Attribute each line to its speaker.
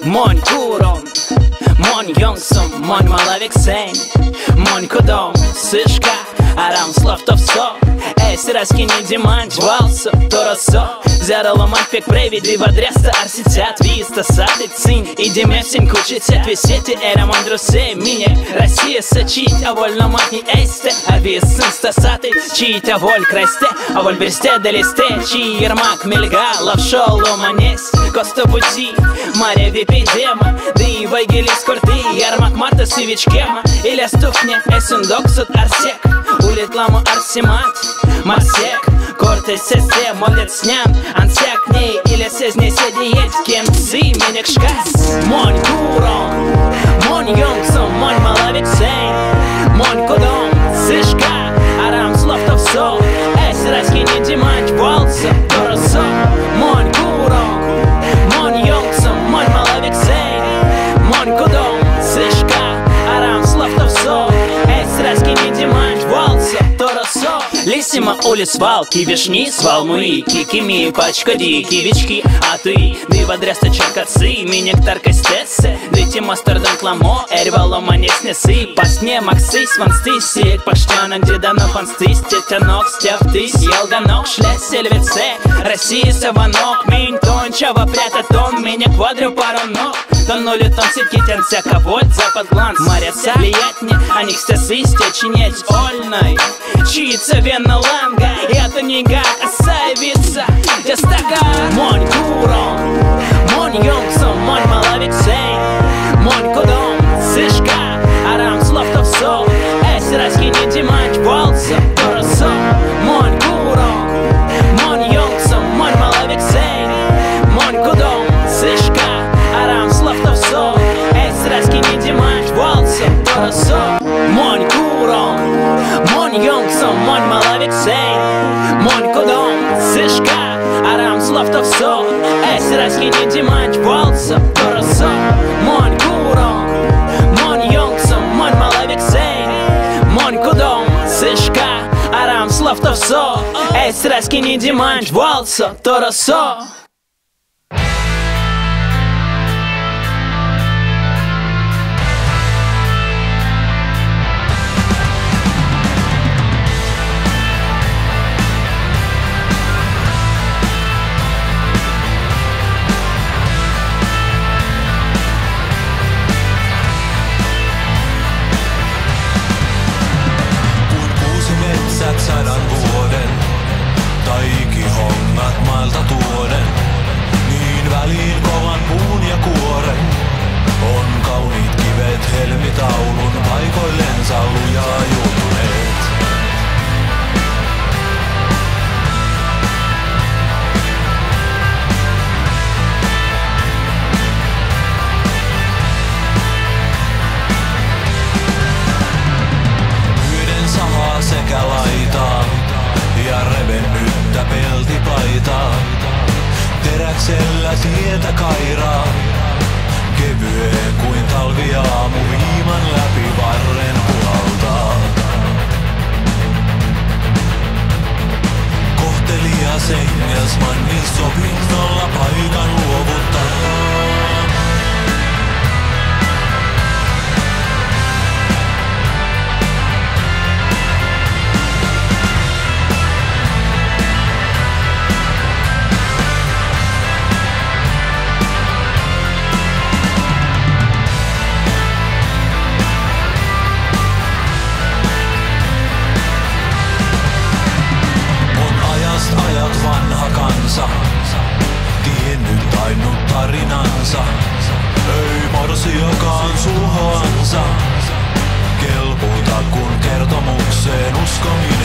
Speaker 1: Монь курон, монь йонсом, монь малавиксень, монь кудом, сышка, арам слов то все. Сираски не диманч, валсо, торосо. Зярало манфик превиди в адреса арситят, виста сады цинь. И демесень кучитят висети, эра мандрусей. Мине Россия сочить, а вольно махни эйсте. А висын стасаты, чить, а воль красте. А воль берсте да листе, чий ермак мельга, лавшо ломанесь. Коста пути, маря випидема. Да и вайгелис курты, ярмак марта сивичкема. Или стукне, эсундок суд арсек. Улет ламу арсимат. Марсек, корты сесе, молец сням, ансяк ней, или сезне седиет, кем ци, менек шкас. Монь курон, монь йонксом, монь малавиксей, монь кудом, сышка, арам слов то все. Сираски не диманч, валса, торосо. Монь курон, монь йонксом, монь малавиксей, монь кудом, сышка, арам слов то все. Сираски не диманч, валса, торосо. Лисима улиц валки, вишни, свалмуи, кикими, пачка дикивички, а ты, ды вадряста чаркацы, минек таркастессе, дыти мастердан кламо, эрвало манеснесы, пасне максы, свансты, сек, паштяна, где дано панстыс, тетянок, стяфтыс, елганок, шлес, сельвице, Россия саванок, минь, тончава, прята тон, минек квадрю пару ног, тонули тон, ситки, тянся, ководь, запад гланс, маряца, влиятне, а них стесы, стеченеть, ольной, чица, вена ланга, это не гак, а сайвица, дестага. Монь курон, монь йонксом, монь малавиксей, монь кудом, сышка, арам слов то все. Сираски не диманч, валса, торосо. Монь курон, монь йонксом, монь малавиксей, монь кудом, сышка, арам слов то все. Сираски не диманч, валса, торосо. Монь курон, монь йонксом, монь малавиксей, монь кудом, сышка, арам слов то все. Сираски не диманч, валса, торосо. Монь курон, монь йонксом, монь малавиксей, монь кудом, сышка, арам слов то все. Сираски не диманч, валса, торосо.
Speaker 2: Teräksellä tietä kairaa, kevyeen kuin talviaamu viiman läpi varren puhaltaa. Kohtelias engelsman, niin sovinnolla paikan luovuttaa. Vanha kansa, tiennyt ainut tarinansa, ei morsiakaan sulhoansa, kelpuuta kun kertomukseen uskominen.